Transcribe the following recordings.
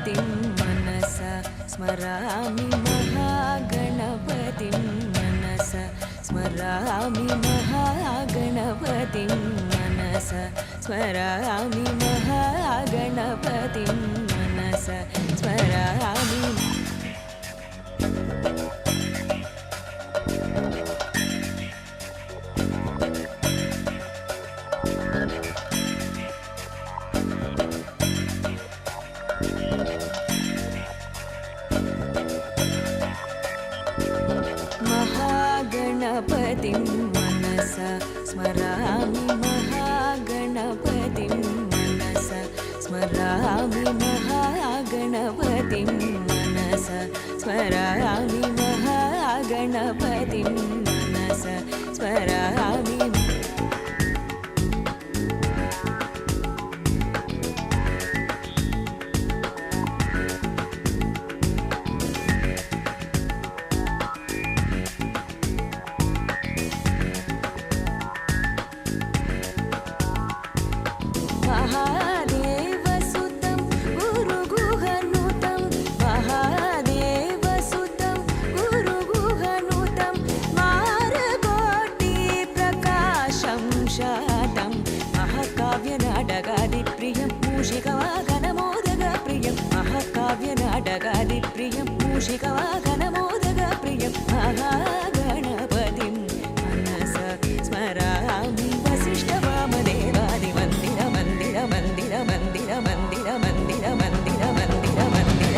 महागणपतिं मनसा स्मरामि महागणपतिं मनसा स्मरामि महागणपतिं मनसा स्मरामि महागणपतिं मनसा स्मरामि महागणपतिं मनसा स्मरामि महागणपतिं मनसा स्मरामि महागणपतिं मनसा स्मरामि महागणपतिं मनसा स्मरामि महादेवसुतं गुरुगुहनुतं महादेवसुतं गुरुगुहनुतं मारकोटिप्रकाशं शातं महाकाव्यनाटकादिप्रियं मूषिकवाहनमोदकप्रियं महाकाव्यनाटकादिप्रियं मूषिकवाहनमोदकप्रियं महागणपतिं मनसा स्मरामि वसिष्ठवामदेवादिमन्दिर मंदिर मंदिर मंदिर मंदिर मंदिर मंदिर मंदिर मंदिर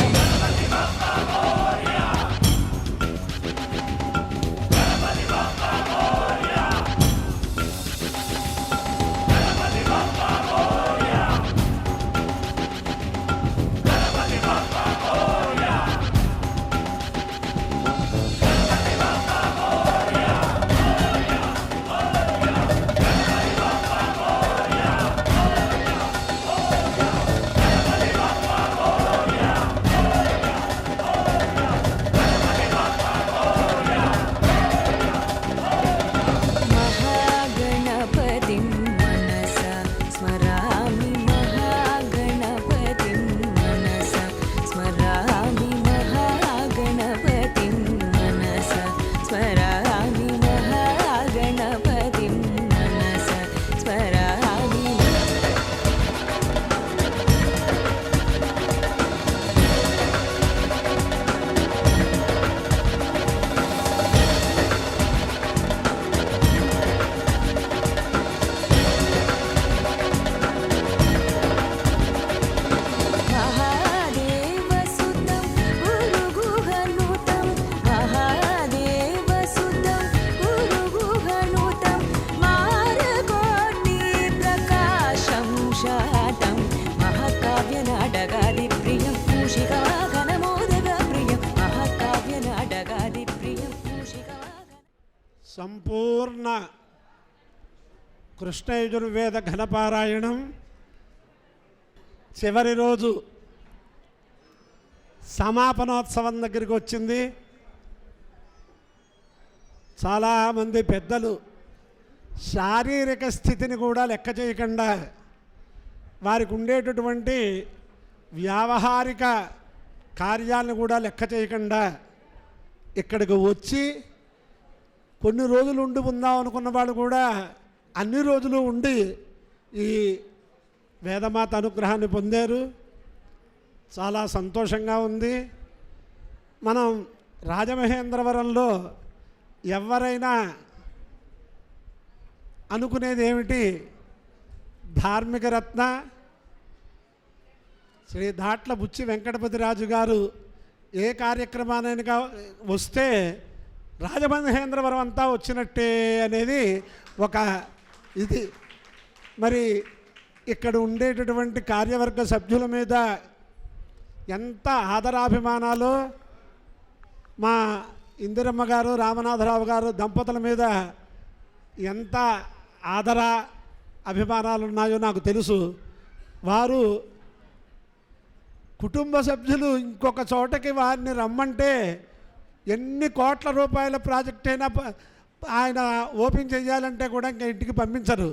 సంపూర్ణ కృష్ణ యజుర్వేద ఘనపారాయణం చివరి రోజు సమాపనోత్సవం దగ్గరికి వచ్చింది. చాలామంది పెద్దలు శారీరక స్థితిని కూడా లెక్క చేయకుండా వారికి ఉండేటటువంటి వ్యావహారిక కార్యాలను కూడా లెక్క చేయకుండా ఇక్కడికి వచ్చి కొన్ని రోజులు ఉండి ఉందాం అనుకున్న వాళ్ళు కూడా అన్ని రోజులు ఉండి ఈ వేదమాత అనుగ్రహాన్ని పొందారు. చాలా సంతోషంగా ఉంది. మనం రాజమహేంద్రవరంలో ఎవరైనా అనుకునేది ఏమిటి, ధార్మిక రత్న శ్రీ దాట్ల బుచ్చి వెంకటపతి రాజు గారు ఏ కార్యక్రమానైనా వస్తే రాజమహేంద్రవరం అంతా వచ్చినట్టే అనేది ఒక ఇది. మరి ఇక్కడ ఉండేటటువంటి కార్యవర్గ సభ్యుల మీద ఎంత ఆదరాభిమానాలు, మా ఇందిరమ్మ గారు రామనాథరావు గారు దంపతుల మీద ఎంత ఆదర అభిమానాలు ఉన్నాయో నాకు తెలుసు. వారు కుటుంబ సభ్యులు ఇంకొక చోటకి వారిని రమ్మంటే ఎన్ని కోట్ల రూపాయల ప్రాజెక్ట్ అయినా ఆయన ఓపెన్ చేయాలంటే కూడా ఇంకా ఇంటికి పంపించరు.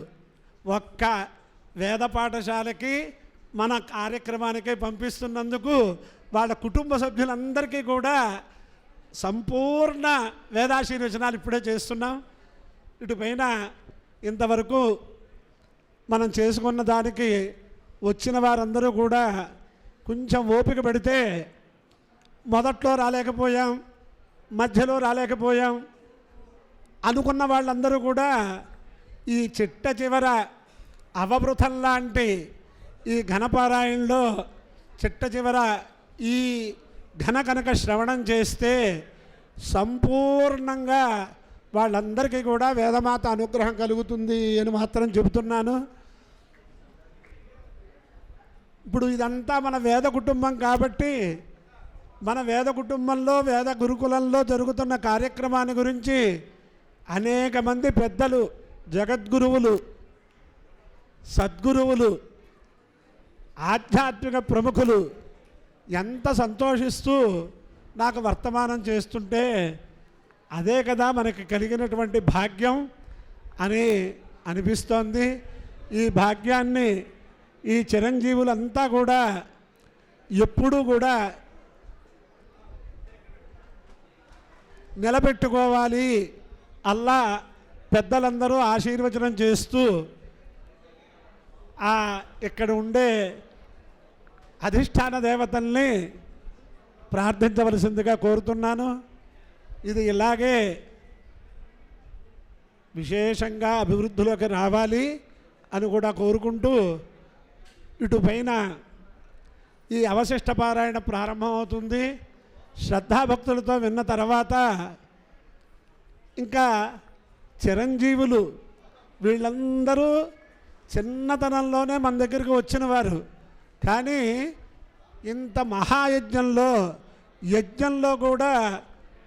ఒక్క వేద పాఠశాలకి మన కార్యక్రమానికే పంపిస్తున్నందుకు వాళ్ళ కుటుంబ సభ్యులందరికీ కూడా సంపూర్ణ వేదాశీర్వచనాలు ఇప్పుడే చేస్తున్నాం. ఇటుపైన ఇంతవరకు మనం చేసుకున్న దానికి వచ్చిన వారందరూ కూడా కొంచెం ఓపిక పెడితే మొదట్లో రాలేకపోయాం, మధ్యలో రాలేకపోయాం అనుకున్న వాళ్ళందరూ కూడా ఈ చిట్ట చివర అవబృతం లాంటి ఈ ఘనపారాయణలో చిట్ట చివర ఈ ఘన కనుక శ్రవణం చేస్తే సంపూర్ణంగా వాళ్ళందరికీ కూడా వేదమాత అనుగ్రహం కలుగుతుంది అని మాత్రం చెబుతున్నాను. ఇప్పుడు ఇదంతా మన వేద కుటుంబం కాబట్టి మన వేద కుటుంబంలో వేద గురుకులంలో జరుగుతున్న కార్యక్రమాన్ని గురించి అనేక మంది పెద్దలు, జగద్గురువులు, సద్గురువులు, ఆధ్యాత్మిక ప్రముఖులు ఎంత సంతోషిస్తూ నాకు వర్తమానం చేస్తుంటే అదే కదా మనకి కలిగినటువంటి భాగ్యం అని అనిపిస్తోంది. ఈ భాగ్యాన్ని ఈ చిరంజీవులంతా కూడా ఎప్పుడూ కూడా నిలబెట్టుకోవాలి. అల్లా పెద్దలందరూ ఆశీర్వచనం చేస్తూ ఇక్కడ ఉండే అధిష్టాన దేవతల్ని ప్రార్థించవలసిందిగా కోరుతున్నాను. ఇది ఇలాగే విశేషంగా అభివృద్ధిలోకి రావాలి అని కూడా కోరుకుంటూ ఇటుపైన ఈ అవశిష్ట పారాయణ ప్రారంభమవుతుంది. శ్రద్ధాభక్తులతో విన్న తర్వాత ఇంకా చిరంజీవులు వీళ్ళందరూ చిన్నతనంలోనే మన దగ్గరికి వచ్చిన వారు. కానీ ఇంత యజ్ఞంలో కూడా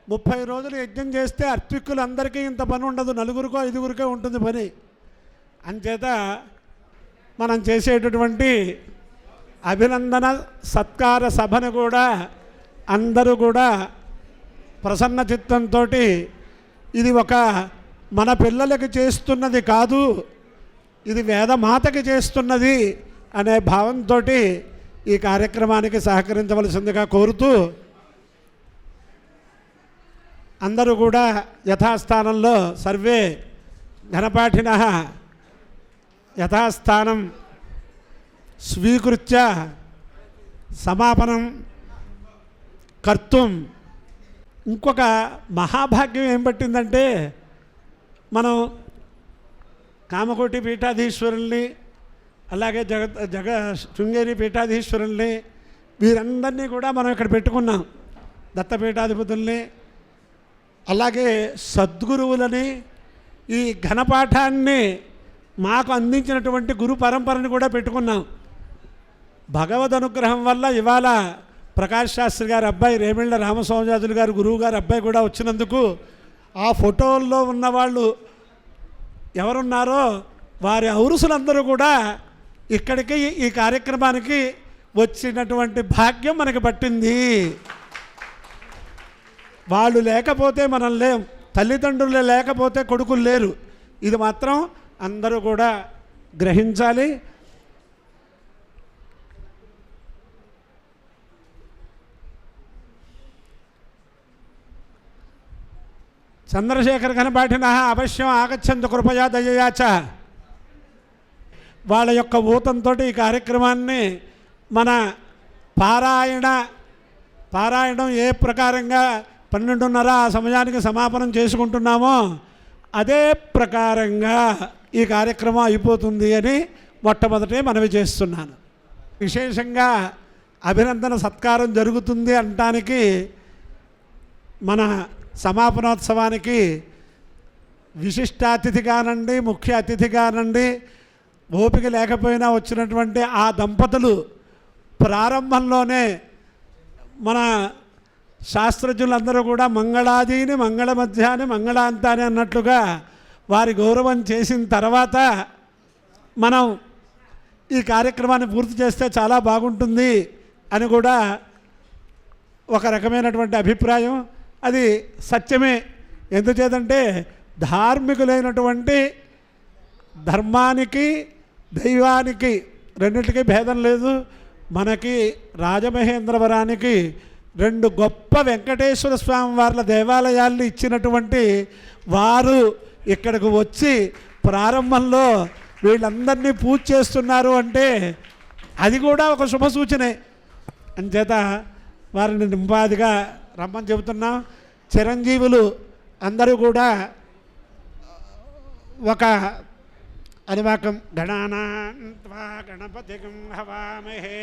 30 రోజులు యజ్ఞం చేస్తే అర్త్విక్కులందరికీ ఇంత పని ఉండదు, 4 5 ఉంటుంది పని. అంచేత మనం చేసేటటువంటి అభినందన సత్కార సభను కూడా అందరూ కూడా ప్రసన్న చిత్తంతో ఇది ఒక మన పిల్లలకి చేస్తున్నది కాదు, ఇది వేదమాతకి చేస్తున్నది అనే భావంతో ఈ కార్యక్రమానికి సహకరించవలసిందిగా కోరుతూ అందరూ కూడా యథాస్థానంలో సర్వే ఘనపాఠినః యథాస్థానం స్వీకృత్య సమాపనం కర్తుం. ఇంకొక మహాభాగ్యం ఏం పట్టిందంటే మనం కామకోటి పీఠాధీశ్వరుల్ని అలాగే శృంగేరి పీఠాధీశ్వరుల్ని వీరందరినీ కూడా మనం ఇక్కడ పెట్టుకున్నాం. దత్తపీఠాధిపతుల్ని అలాగే సద్గురువులని ఈ ఘనపాఠాన్ని మాకు అందించినటువంటి గురు పరంపరని కూడా పెట్టుకున్నాం. భగవద్ అనుగ్రహం వల్ల ఇవాళ ప్రకాష్ శాస్త్రి గారి అబ్బాయి రేమిళ్ళ రామస్వామిజాతులు గారు గురువు గారి అబ్బాయి కూడా వచ్చినందుకు ఆ ఫోటోల్లో ఉన్నవాళ్ళు ఎవరున్నారో వారి ఔరుసులందరూ కూడా ఇక్కడికి ఈ కార్యక్రమానికి వచ్చినటువంటి భాగ్యం మనకి పట్టింది. వాళ్ళు లేకపోతే మనం లేం, తల్లిదండ్రులు లేకపోతే కొడుకులు లేరు. ఇది మాత్రం అందరూ కూడా గ్రహించాలి. చంద్రశేఖర్ ఘనపాఠినః అవశ్యం ఆగచ్చంతు కృపయా దయయా చ. వాళ్ళ యొక్క ఊతంతో ఈ కార్యక్రమాన్ని మన పారాయణం ఏ ప్రకారంగా 12:30 ఆ సమయానికి సమాపనం చేసుకుంటున్నామో అదే ప్రకారంగా ఈ కార్యక్రమం అయిపోతుంది అని మొట్టమొదటే మనవి చేస్తున్నాను. విశేషంగా అభినందన సత్కారం జరుగుతుంది అనటానికి మన సమాపనోత్సవానికి విశిష్ట అతిథిగానండి, ముఖ్య అతిథిగానండి, ఓపిక లేకపోయినా వచ్చినటువంటి ఆ దంపతులు ప్రారంభంలోనే మన శాస్త్రజ్ఞులందరూ కూడా మంగళాదీని మంగళ మధ్యాన్ని మంగళాంతాన్ని అన్నట్లుగా వారి గౌరవం చేసిన తర్వాత మనం ఈ కార్యక్రమాన్ని పూర్తి చేస్తే చాలా బాగుంటుంది అని కూడా ఒక రకమైనటువంటి అభిప్రాయం. అది సత్యమే. ఎందుచేతంటే ధార్మికులైనటువంటి ధర్మానికి దైవానికి రెండింటికి భేదం లేదు. మనకి రాజమహేంద్రవరానికి 2 గొప్ప వెంకటేశ్వర స్వామి వార్ల దేవాలయాల్ని ఇచ్చినటువంటి వారు ఇక్కడికి వచ్చి ప్రారంభంలో వీళ్ళందరినీ పూజ చేస్తున్నారు అంటే అది కూడా ఒక శుభ సూచనే. అంచేత వారిని నింపాదిగా రమ్మని చెబుతున్నాం. చిరంజీవులు అందరూ కూడా ఒక అనివాకం గణానాన్వా గణపతిగం హవామహే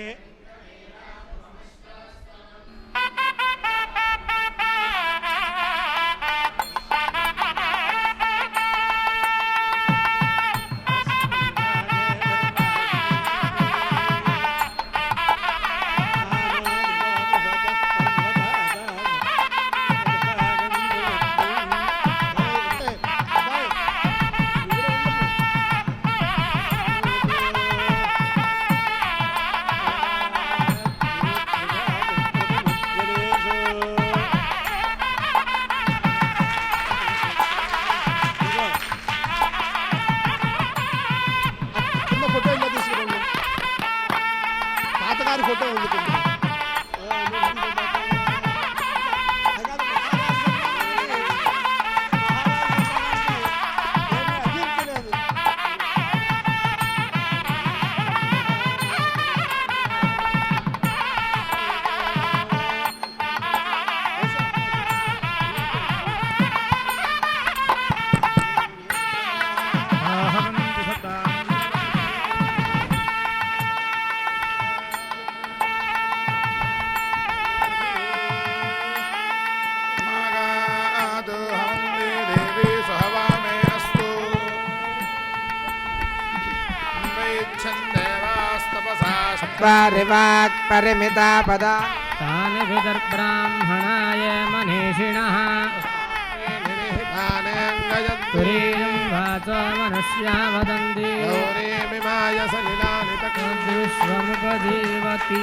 ఫోటో ఉంది. परिमिता पदा तानि विदर्ब्राह्मणाय मनीषिणः तुरीयं वाचो मनुष्या वदन्ति विश्वमुपजीवति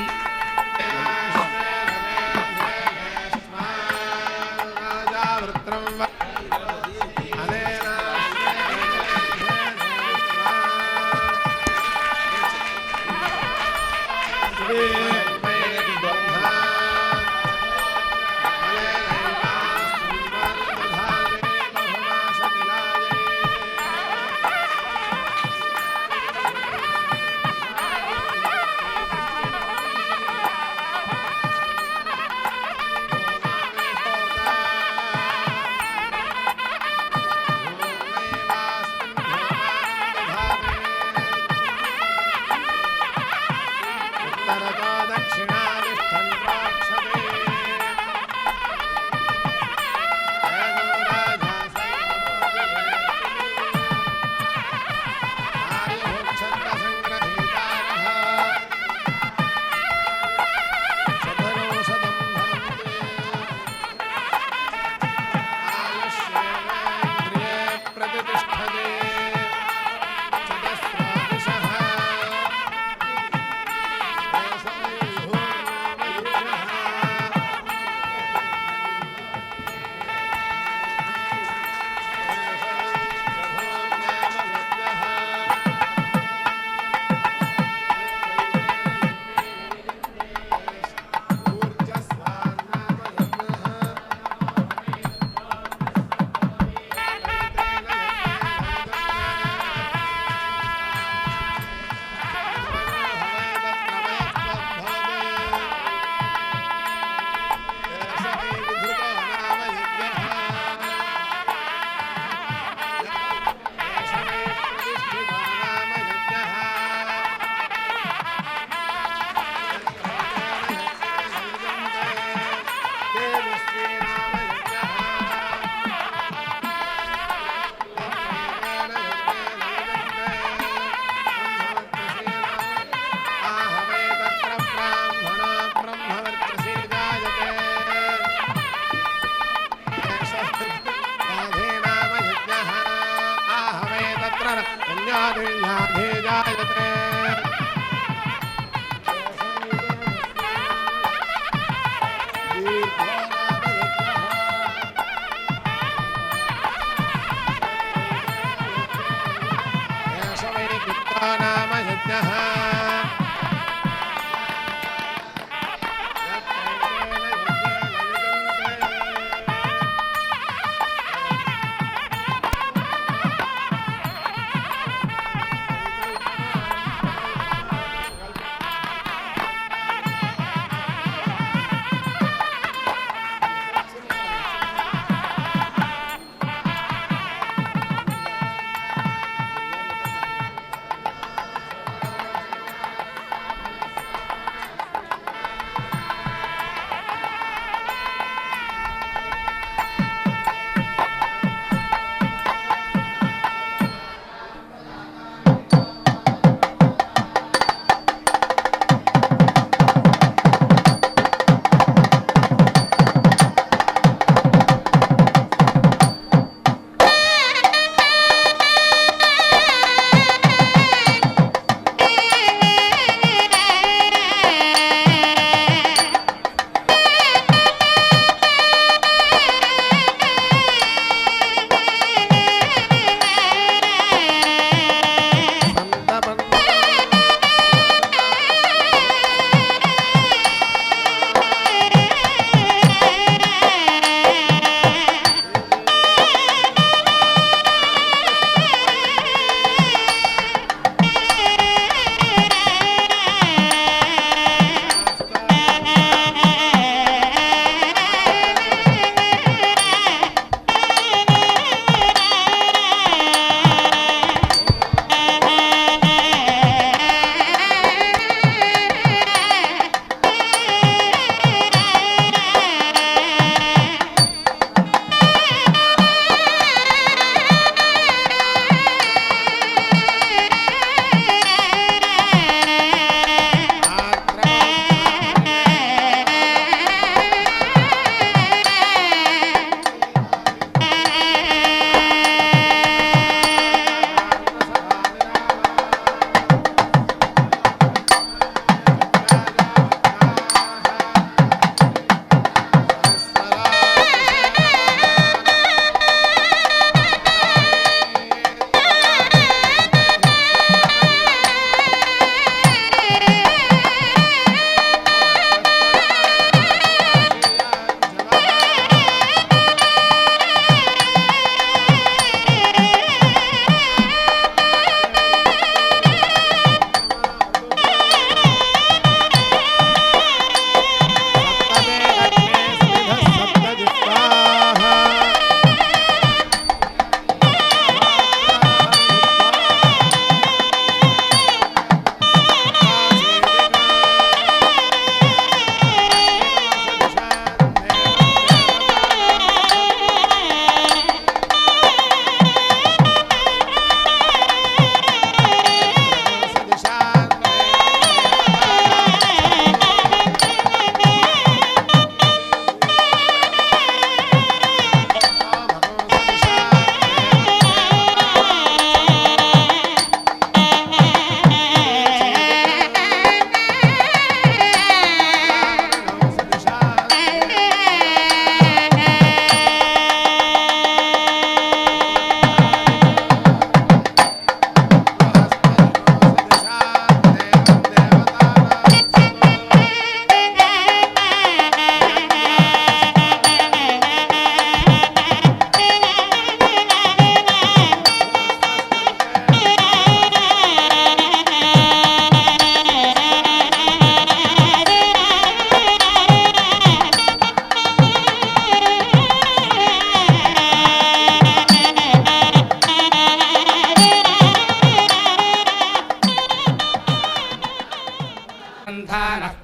नाम यज्ञः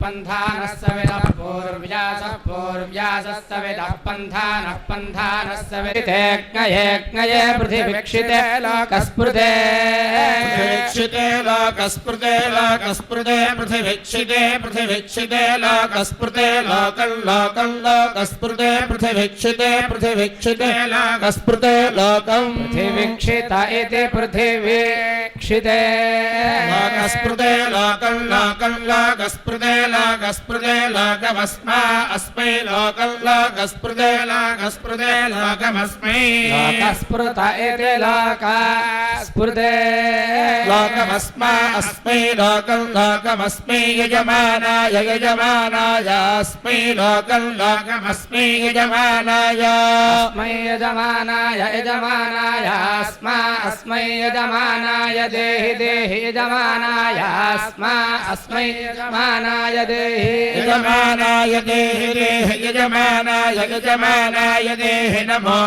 पन्थानः सवितः पूर्व्यासः पूर्व्यासः सवितः पन्थानः पन्थानः सविते ज्ञये पृथिवीक्षिते लोकस्पृते लोकस्पृते पृथिवीक्षिते पृथिवीक्षिते लोकस्पृते लोकस्पृते पृथिवीक्षिते पृथिवीक्षिते लोकस्पृते लोकम् पृथिवीक्षित इति पृथिवीक्षिते लोकस्पृते लोकस्पृते लोकमस्मा अस्मै लोकस्पृते लोकमस्मै लोकस्पृत इति लोकस्पृते लोकमस्मा अस्मै लोकमस्मै यजमानाय अस्मै लोकमस्मै यजमानाय अस्मै यजमानाय अस्मै यजमानाय देहि यजमानाय अस्मै यजमानाय देहि यजमानाय देहि नमो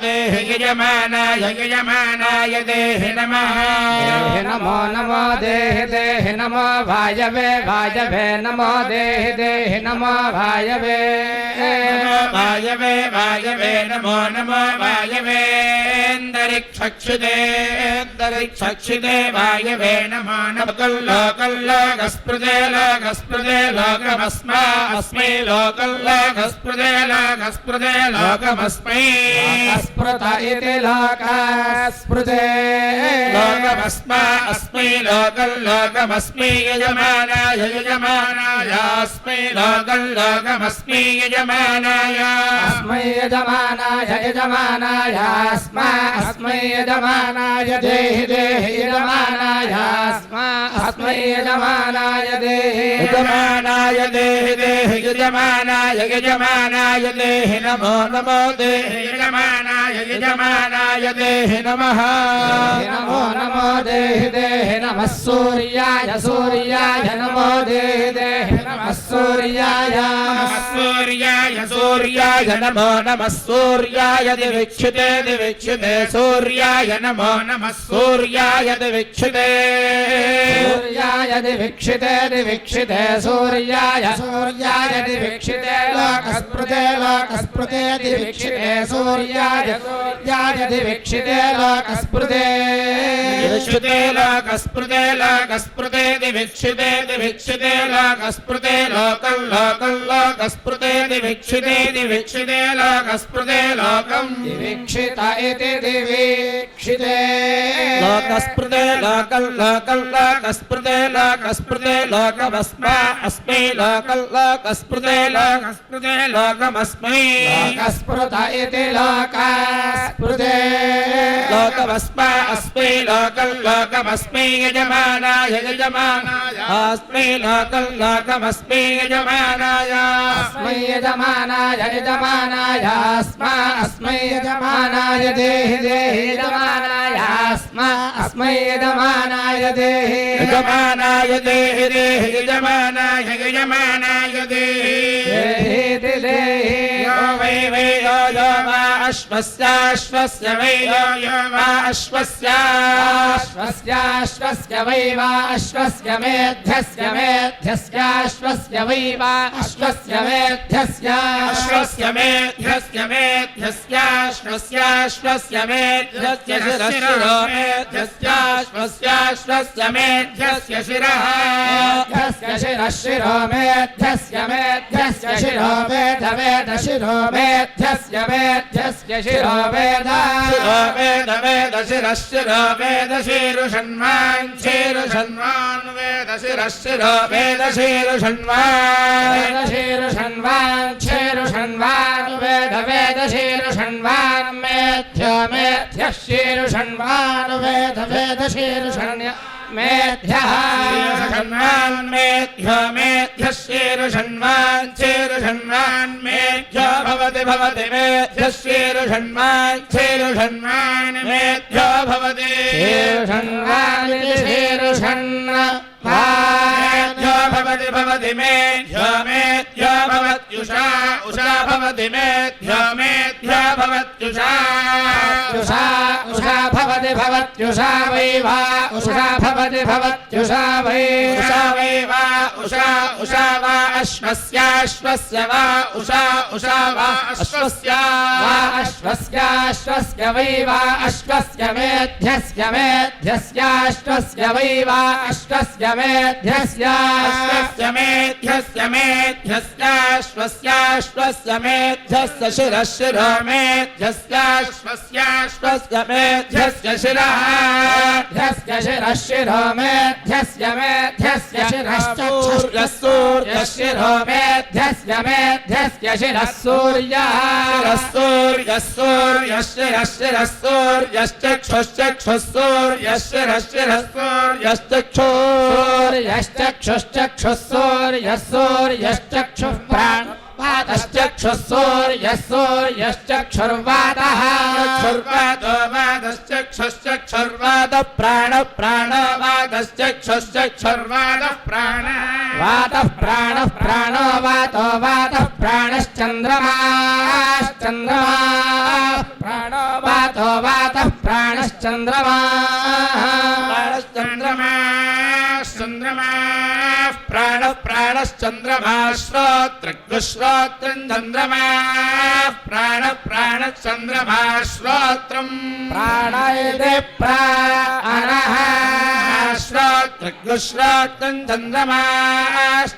देहि यजमानाय देहि नमः नमो देहि नमो वायवे नमो देहि नमो वायवे नमो वायवे अन्तरिक्षक्षिते वायवे नमो लोकस्पृते लोकमस्मा अस्मै लोकस्पृते लोकमस्मै स्पृत इति लोकस्पृते लोकमस्मा अस्मै लोकमस्मै यजमानाय अस्मै लोकमस्मै यजमानाय अस्मै यजमानाय अस्मै यजमानाय देहि यजमानाय अस्मै यजमानाय देहि यजमानाय देहि नमो देहि यजमानाय देहि नमः नमो देहि नमः सूर्याय नमो देहि नमः सूर्याय नमो सूर्याय दिवीक्षिते सूर्याय नमो सूर्याय दिवीक्षिते सूर्याय दिवीक्षिते लोकस्पृते दिवीक्षिते सूर्याय दिवीक्षिते लोकस्पृते लोकस्पृते दिवीक्षिते लोकस्पृते लोकस्पृते दिवीक्षिते लोकस्पृते लोकम् दिवीक्षित इति दिवीक्षिते लोकस्पृते लोकस्पृते लोकमस्मा अस्मै लोकस्पृते लोकमस्मै लोकस्पृत इति लोकस्पृते लोकमस्मा अस्मै लोकमस्मै यजमानाय अस्मै लोकमस्मै यजमानाय अस्मै यजमानाय अस्मै यजमानाय देहि यजमानाय अस्मै यजमानाय देहि यजमानाय देहि यो वै यो वा अश्वस्य वै यो वा अश्वस्य वै वा अश्वस्य मेध्यस्य वै वा अश्वस्य मेध्यस्य शिरः शिरो मेध्यस्य शिरो वेद शिरो मेध्यस्य शिरो वेद शिरशिरो वेद शीरुषण्वान् वेद शिरशिरो वेद शीरुषण्वान् वेद शीरुषण्वान् मेध्य शीरुषण्वान् वेद शीरुषण्य मेध्यः मेध्य शीरुषण्वान् मेध्य भवति मेध्य शीरुषण्वान् मेध्य भवति भवति मेध्य भवत्युषा भवति मेध्य भवत्युषा उषा भवति भवत्युषा वै वा उषा भवति भवत्युषा वै उषा वै वा उषा उषा वा अश्वस्याश्वस्य वा उषा उषा वा अश्वस्य वा अश्वस्याश्वस्य वै वा अश्वस्य मेध्यस्य मेध्यस्याश्वस्य वै वा अश्वस्य मेध्यस्य मेध्यस्य मेध्यस्याश्वस्याश्वस्य मेध्यस्य शिरः शिरो मेध्यस्याश्वस्याश्वस्य मेध्यस्य शिरः मेध्यस्य शिरः शिरो मेध्यस्य मेध्यस्य शिरश्च सूर्यः शिरो मेध्यस्य मेध्यस्य शिरः सूर्यः सूर्यः सूर्यः शिरः शिरः सूर्यश्चक्षुश्चक्षुः सूर्यः शिरः शिरः सूर्यश्चक्षुः सूर्यश्चक्षुश्चक्षुः सूर्यः सूर्यश्चक्षुः प्राणवातश्चक्षुः सूर्यः सूर्यश्चक्षुर्वातः चक्षुर्वातो वातश्चक्षुश्चक्षुर्वातः प्राणवातश्चक्षुश्चक्षुर्वातः प्राण वातः प्राणः प्राणो वातो वातः प्राणश्चन्द्रमाश्चन्द्रमा प्राणो वातो वातः प्राणश्चन्द्रमा प्राणश्चन्द्रमा चन्द्रमा प्राण प्राणश्चन्द्रमा श्रोत्रं चन्द्रमा प्राण प्राणश्चन्द्रमा श्रोत्रं प्राणायते प्राणः श्रोत्रं चन्द्रमा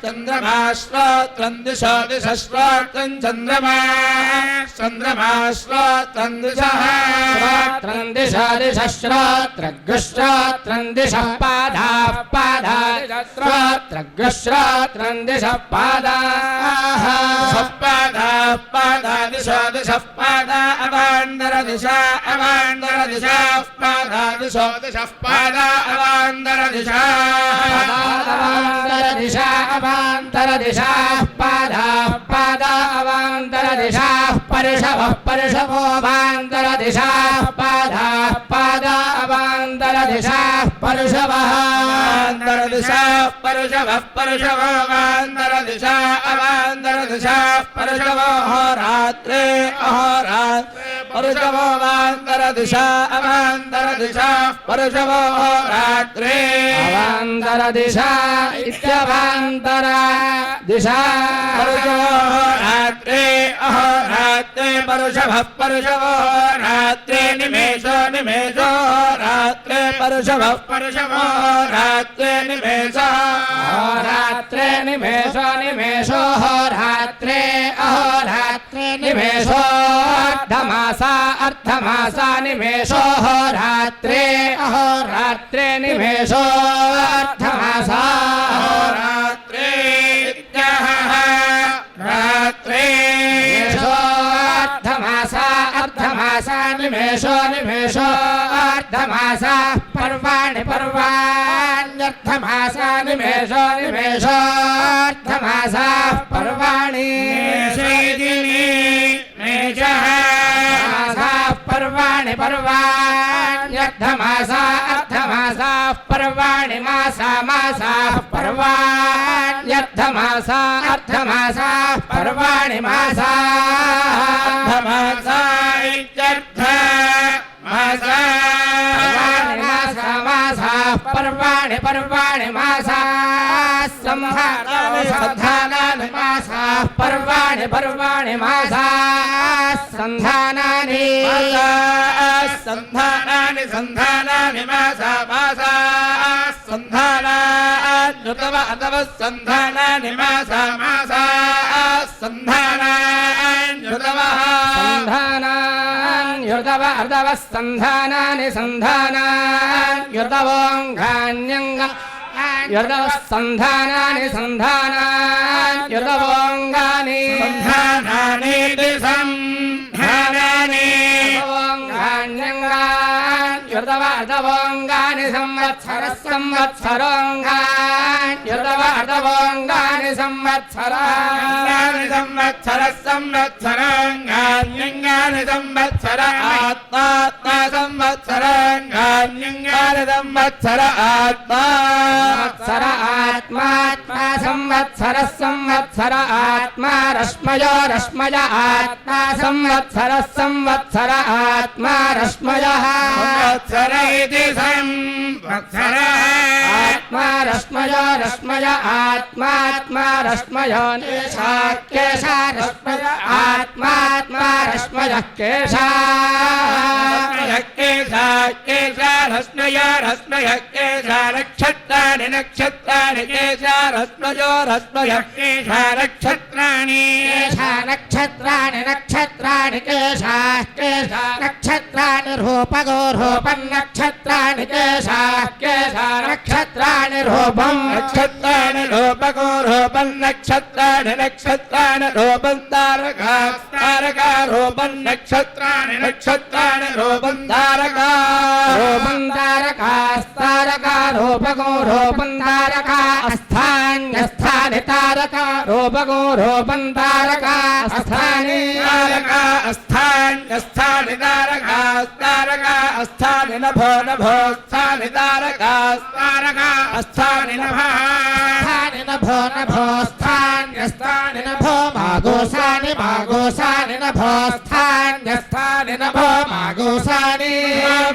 चन्द्रमा श्रोत्रं दिशो दिश श्रोत्रं चन्द्रमा चन्द्रमा श्रोत्रं दिशः श्रोत्रं दिशा दिश श्रोत्रं दिशः पादाः पादाः श्रोत्रं दिशः पादाः पादा दिशो दिशः पादा अवान्दर दिशा पादा दिशो दिशः पादा अवान्दर दिशा अवान्तर दिशाः पादाः पादा अवान्तर दिशाः पर्षवः पर्षवो वान्तर दिशाः पादाः पादा अवान्तर दिशाः पर्षवः अवान्दर दिशा पर्षवः पर्षवो वान्दर दिशा अवान्दर दिशा पर्षवो अहोरात्रे अहोरात्रे पर्षवो वान्दर दिशा अवान्दर दिशा पर्षवो अहोरात्रे अवान्तर दिशा इत्यवान्तर दिशा पर्षवो अहोरात्रे अहोरात्रे पर्षवः पर्षवो रात्रे निमेषो निमेषो रात्रे पर्षवः पर्षवो रात्रे निमेषः अहोरात्रे निमेषो निमेषो अहोरात्रे अहोरात्रे निमेषो अर्धमासा अर्धमासा निमेषो अहोरात्रे अहोरात्रे निमेषो अर्धमासा रात्रे रात्रे अर्धमासा अर्धमासा निमेषो निमेषो अर्धमासा पर्वाणि पर्वाण्यर्धमासा निमेषो निमेषो अर्धमासा पर्वाणि पर्वाणि पर्वाण्यर्धमासा अर्धमासा पर्वाणि मासा मासा पर्वाण्यर्धमासा अर्धमासा पर्वाणि मासा अर्धमासा इत्यर्थ मासा मासा पर्वाणि पर्वाणि मासा संधानानि मासा पर्वाणि पर्वाणि मासा संधानानि संधानानि संधानानि मासा मासा संधानान्युतव अतव संधानानि मासा मासा संधानान्युतवः संधानान्युतव अर्धवः संधानानि संधानान्युतवोऽङ्गान्यङ्ग युर्धवः संधानानि संधानान्युतवोऽङ्गानि संधानानि संधानानि युर्धव अर्धवोऽङ्गानि సంవత్సరः సంవత్సరోంగాన్యుతవోంగాని సంవత్సరాని సంవత్సరः సంవత్సరాంగాన్యంగాని సంవత్సర ఆత్మాత్మా సంవత్సరాంగాన్యంగాని సంవత్సర ఆత్మా సంవత్సర ఆత్మాత్మా సంవత్సరः సంవత్సర ఆత్మా రశ్మయో రశ్మయ ఆత్మా సంవత్సరः సంవత్సర ఆత్మా రశ్మయః సంవత్సర ఇది సంవత్సర ఆత్మా రశ్మయో రశ్మయ ఆత్మాత్మా రశ్మయో కేశ రశ్మయ ఆత్మాత్మా రశ్మయ కేశ రశ్మయ రశ్మయ కేశ నక్షత్రాణి నక్షత్రాణి కేశ రశ్మయో రశ్మయ కేశ నక్షత్రాణి కేశ నక్షత్రాణి నక్షత్రాణి కేశ కేశ నక్షత్రాణి రూపగో రూపం నక్షత్రాణి కేశ కేశ నక్షత్రాణి రూపం నక్షత్రాణి రూపకో రూపం నక్షత్రాణి నక్షత్రాణి రూపం తారకా తారకా రూపం నక్షత్రాణి నక్షత్రాణి రూపం తారకా రూపం తారకా రూపగో రూపం తారకా అస్థాన్యస్థాని తారకా రూపగో రూపం తారకా అస్థాని తారకా అస్థాన్యస్థాని తారకా తారకా అస్థాని నభో నభో స్థాని తారకా తారకా అస్థాని నభః స్థాని నభో నభో స్థాన్యస్థాని నభో మాగోసాని మాగోసాని నభో స్థాన్యస్థాని నభో మాగోసాని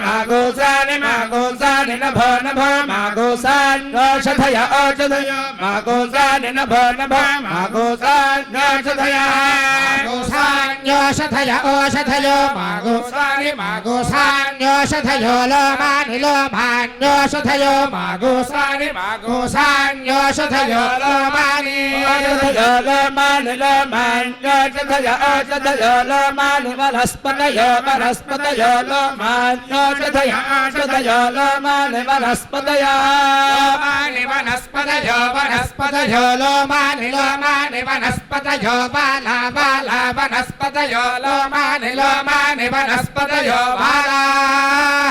మాగోసాని మాగోసాని నభో నభో మాగోసాన్యోషధయ ఓషధయ మాగోసాని నభో నభో మాగోసాన్యోషధయ మాగోసాన్యోషధయ ఓషధయో మాగోసాని మాగోసాన్యోషధయో లోమాని లోమాన్యోషధయో మాగోసాని మాగోసాన్యోషధయో లోమాని లోమాని లోమాన్యోషధయ ఓషధయ లోమాని వనస్పతయ వనస్పతయ లోమాన్యోషధయ ఓషధయ లోమాని వనస్పతయ లోమాని వనస్పతయో వనస్పతయో లోమాని లోమాని వనస్పతయో బాలా బాలా వనస్పతయో లోమాని లోమాని వనస్పతయో బాలా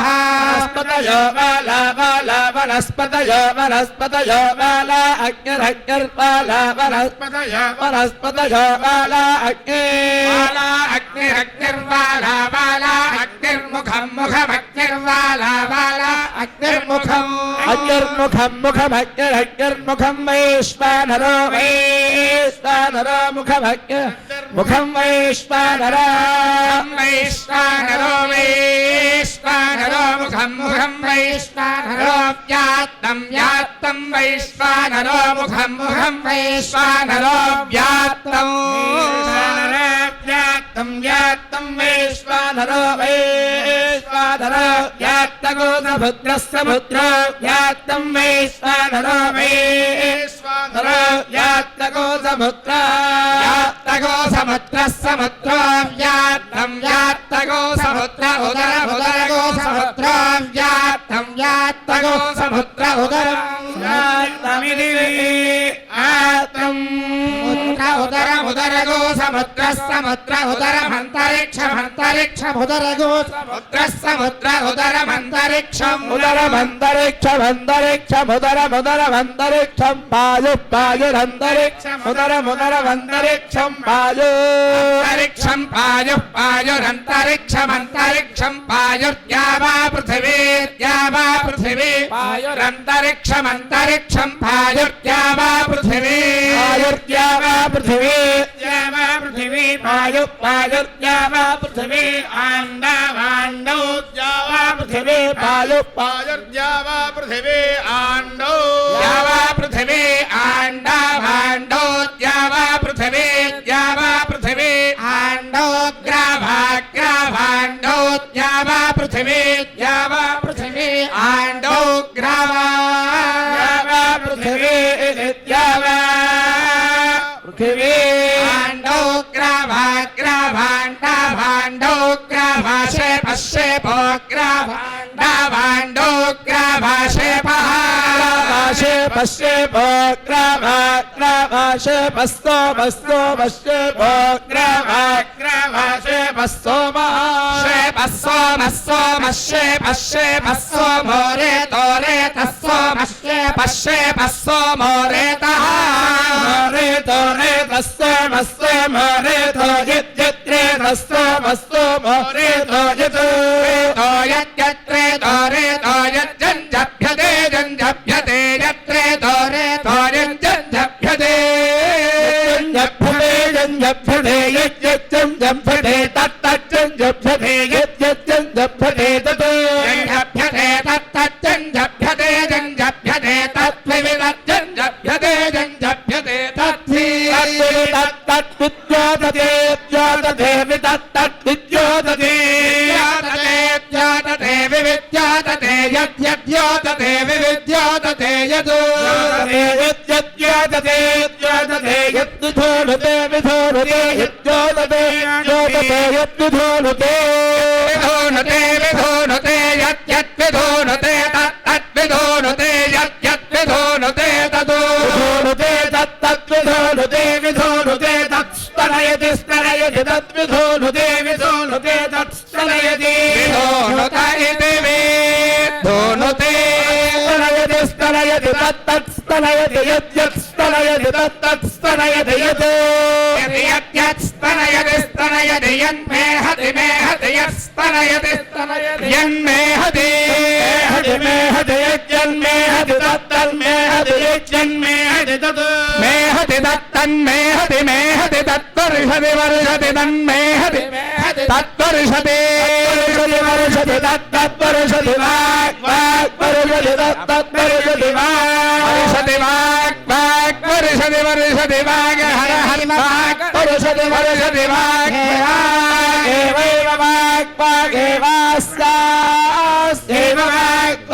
వనస్పతయ బాల బాల వనస్పతయ వనస్పతయ బాల అగ్నిరగ్నిర్బాల వనస్పతయ వనస్పతయ బాల అగ్ని బాల అగ్నిరగ్నిర్బాల బాల అగ్నిర్ముఖం ముఖమగ్నిర్బాల బాల అగ్నిర్ముఖం అగ్నిర్ముఖం ముఖమగ్నిరగ్నిర్ముఖం వైశ్వానరో వైశ్వానరో ముఖం వైశ్వానరో వైశ్వానరో వైశ్వానరో ముఖం ముఖం వైశ్వానరో వ్యాత్తం వ్యాత్తం వైశ్వానరో ముఖం ముఖం వైశ్వానరో వ్యాత్తం వ్యాత్తం వ్యాత్తం వైశ్వానరో వైశ్వానరో వ్యాత్తగో సముద్ర సముద్ర వ్యాత్తం వైశ్వానరో వైశ్వానరో వ్యాత్తగో సముద్ర వ్యాత్తగో సముద్ర సముద్ర వ్యాత్తం వ్యాత్తగో సముద్ర ఉదర ఉదరగో సముద్ర వ్యాత్తం వ్యాత్తగో సముద్ర ఉదరం వ్యాత్తమిది ఆత్రం ఉదరగో సముద్ర సముద్ర ఉదరమంతరిక్షమంతరిక్షం ఉదరగో సముద్ర సముద్ర ఉదరమంతరిక్షం ఉదరమంతరిక్షమంతరిక్షముదరముదరమంతరిక్షం పాయు పాయురంతరిక్షం ఉదరముదరమంతరిక్షం పాయు అంతరిక్షం పాయు పాయురంతరిక్షమంతరిక్షం పాయుర్ద్యావా పృథివీర్ద్యావా పృథివీ పాయురంతరిక్షమంతరిక్షం పాయుర్ద్యావా పృథివీ పాయుర్ద్యావా పృథివీ ద్యావా పృథివీ పాయు పాయుర్ద్యావా పృథివీ ఆండావాండౌ ద్యావా పృథివీ పాయు పాయుర్ద్యావా పృథివీ ఆండౌ ద్యావా పృథివీ ఆండా భాండో ద్యావా పృథివీ ద్యావా పృథివీ ఆండో గ్రాభాగ్రాభాండో ద్యావా పృథివీ ద్యావా పృథివీ ఆండో గ్రావా ద్యావా పృథివీ ద్యావా పృథివీ ఆండో గ్రాభాగ్రాభాండా భాండో గ్రాభాశేపశేపో గ్రాభాండా భాండో గ్రాభాశేప గ్రాభాశేప पश्ये ग्रामाशे पस्तो पस्तो पश्ये ग्रामाशे पस्तो महाशे पस्सो मस्सो मश्ये पश्ये पस्सो मोरे तोरे तस्सो मश्ये पश्ये पस्सो मोरे तः मोरे तोरे तस्सो मस्सो मोरे तो यत्रे तस्सो मस्सो मोरे तो यत्रे तोरे तो यज्जन्जभ्यते जन्जभ्यते यत्रे तोरे तो यज्जन्जभ्यते जन्जभ्यते यज्जन्जभ्यते तत्तज्जन्जभ्यते यज्जन्जभ्यते तत् जन्जभ्यते तत्तज्जन्जभ्यते जन्जभ्यते तत्त्वविदज्जन्जभ्यते जन्जभ्यते तत्त्वि तत्तद्विद्योतते द्योतते विदत्तद्विद्योतते द्योतते विविद्योतते यद्यद्योतते विविद्योतते यद् यद्यद्योतते द्योतते यद्विधोनुते विधोनुते यद्योतते द्योतते यद्विधोनुते विधोनुते विधोनुते यद्यद्विधोनुते तत्तद्विधोनुते यद्यद्विधोनुते तद्विधोनुते तत्तद्विधोनुते विधोनुते तत्स्तनयति स्तनयति तद्विधोनुते विधोनुते तत्स्तनयति विधोनुत इति विधोनुते स्तनयति स्तनयति तत्तत्स्तनयति यद्यत्स्तनयति तत्तत्स्तनयति यत् यद्यत्स्तनयति स्तनयति यन्मेहति मेहति यत्स्तनयति स्तनयति यन्मेहति मेहति यज्जन्मेहति तत्तन्मेहति यज्जन्मेहति तत् मेहति तत्तन्मेहति मेहति तत्वर्षति वर्षति तन्मेहति तत्वर्षति वर्षति तत्तत्वर्षति वाक् वर्षति तत्तत्वर्षति वर्षति वाक् वर्षति वर्षति वाक् हर हर वाक् वर्षति वर्षति वाक् एवैव वाक् वागेवास्यास्यैव वाक्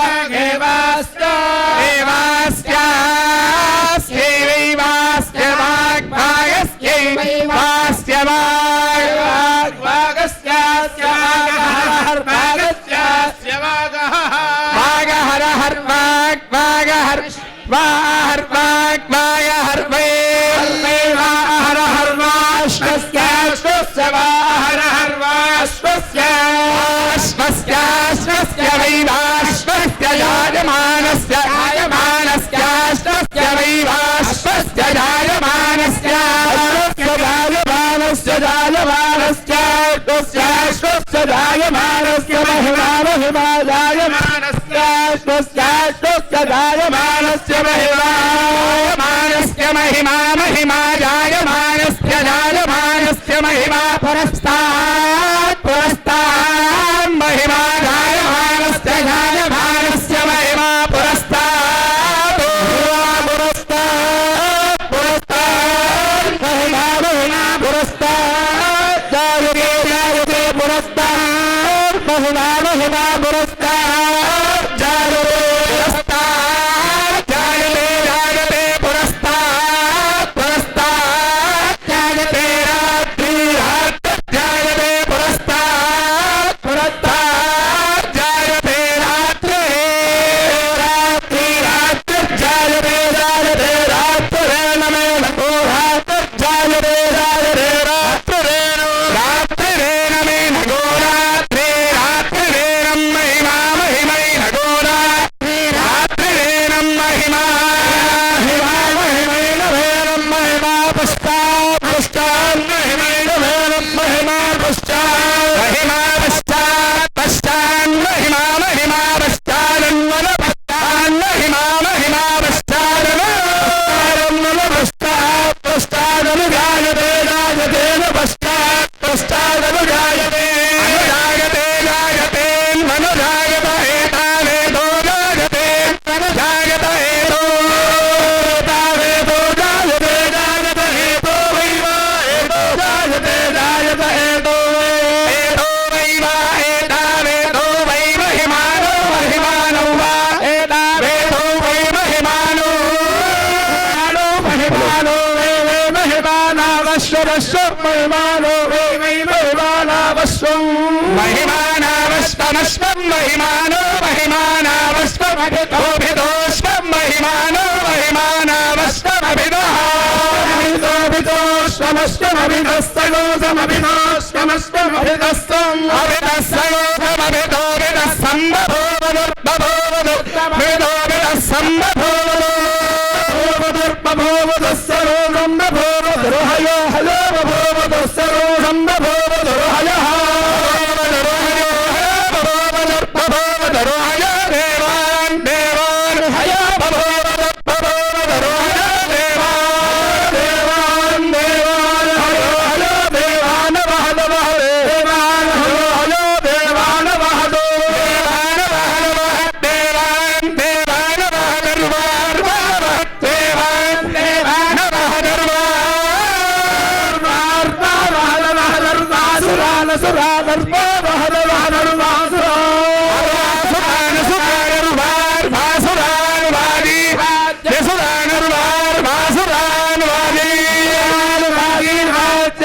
वागेवास्यैवास्यैवैवास्य वाक् भागस्यैवास्य वाक् भागस्यास्य वागः भागस्यास्य वागः वागहर हर वाक् वागहर वाहर वाक् वागहर वै वाहर हर वाश्वस्याश्वस्य वाहर हर वाश्वस्याश्वस्याश्वस्य वैवाश्वस्य जायमानस्य जायमानस्याश्वस्य वैवाश्वस्य जायमानस्याश्वस्य जायमानस्य जायमानस्याश्वस्य जायमानस्य महिमा महिमा जायमानस्याश्वस्याश्वस्य जायमानस्य महिमा जायमानस्य महिमा महिमा जायमानस्य जायमानस्य महिमा पुरस्तात् पुरस्तात् महिमा जायमानस्य जायमानस्य महिमा पुरस्तात् पुरस्तात् पुरस्तात् महिमा महिमा पुरस्तात् जायते जायते पुरस्तात् महिमा महिमा पुरस्तात् जायते पुरस्तात् जायते जायते पुरस्तात् पुरस्तात् जायते रात्रि रात्र जायते पुरस्तात् पुरस्तात् जायते रात्रि रात्रि रात्र जायते जायते रात्रेण मे नको रात्र जायते जायते रात्रेण रात्रेण मे नको रात्रि रात्रेण महिमा महिमै नको रात्रि रात्रेण महिमा महिमा महिमैन वेदं महिमा पश्चात् पश्चात् महिमैन वेदं महिमा पश्चात् महिमा पश्चात् पश्चात् महिमा महिमा पश्चादन्वल पश्चात् महिमा महिमा पश्चादन्वल पश्चात् पश्चादनुजायते जायतेन पश्चात् पश्चादनुजायते अनुजायते जायते मनुजायत एतावेदो जायते अनुजायत एतो एतावेदो जायते जायत एतो वैव एतो जायते जायत एतो एतो वैव एतावेदो वै महिमानो महिमानो वा एतावेदो वै महिमानो महिमानो वै वै महिमानावश्वरस्व महिमानो वै वै महिमानावश्वं महिमानावश्वमश्वं महिमानो महिमानावश्वमभितोभितोष्वं महिमानो మహిమానావష్టమభిదః శ్రమశ్రమభిదస్తగోసమభిదోశ్రమశ్రమభిదస్తం అభిదస్సగోసమభిదోభిదస్సంబభోవదుర్భభోవదుర్భయోహయో హయో భభోవదుస్సరోసంబభోవదుర్హయః దేవాన్ దేవాన్ హయో భభోవదుర్భభోవదుర్హయో దేవాన్ దేవాన్ దేవాన్ హయో హయో దేవాన్ వహద దేవాన్ హయో హయో దేవాన్ వహదో దేవాన్ వహద దేవాన్ దేవాన్ వహదర్వార్ వహద దేవాన్ దేవాన్ వహదర్వార్ సురాల సురాదర్వ వహద వహదర్వాసురా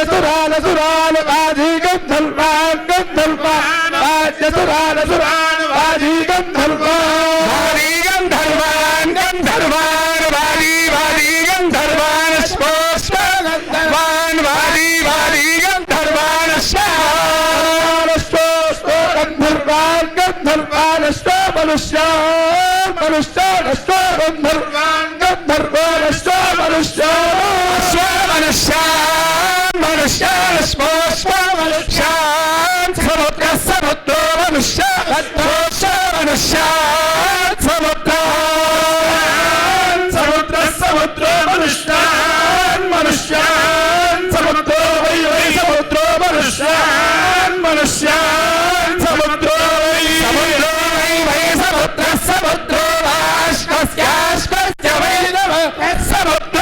సురాల సురాల బాజీ గంధర్వాన్ గంధర్వాన్ సురాల సురాల బాజీ గంధర్వాన్ గంధర్వాన్ గంధర్వాన్ వాది వాది గంధర్వాన్ స్పోష్ట గంధర్వాన్ వాది వాది గంధర్వాన్ స్పోష్ట గంధర్వాన్ గంధర్వాన్ స్వ మనుష్య మనుష్య స్వ గంధర్వాన్ గంధర్వాన్ స్వ మనుష్య స్వ మనుష్య మనుష్యాన్ మనుష్యాన్ సముద్ర సముద్ర మనుష్యాన్ మనుష్యాన్ సముద్ర సముద్ర సముద్ర మనుష్యాన్ మనుష్యాన్ సముద్ర వై వై సముద్ర మనుష్యాన్ మనుష్యాన్ సముద్ర వై సముద్ర వై వై సముద్ర సముద్ర వాష్కస్యాష్కస్య వై నమ సముద్ర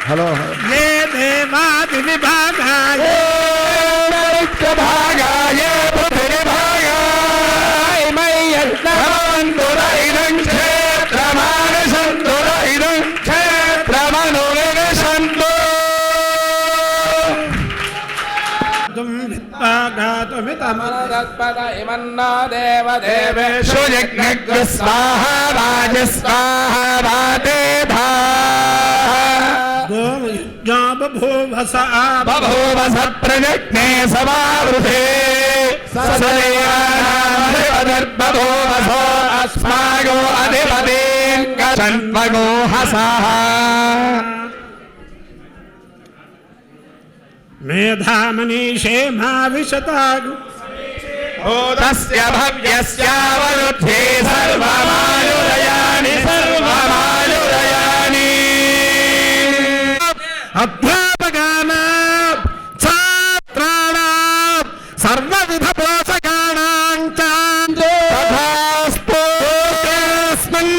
హలో ఏ దేవాది విభాగాయ భాగాయ పృథివీ భాగాయ మయ్యందురైనం క్షేత్రమానసందురైనం క్షేత్రమనురసందు విత్పాగాతుమితమనదత్పద ఇమన్నా దేవదేవేషు యజ్ఞ స్వాహా వాజ స్వాహా వాతే ధా బభూవస ప్రజజ్ఞే సమావృతే సదేవానామధిపతిర్బభూవసో అస్మాగో అధిపతిర్గణ్వగో హసః మేధామనీషేమా విశతాగు తస్య భవ్యస్యావరుద్ధే సర్వమాయురయాని సర్వమాయురయాని అధ్యాపకానాం ఛాత్రాణాం సర్వవిధ పోషకాణాం తథాస్తు తస్మిన్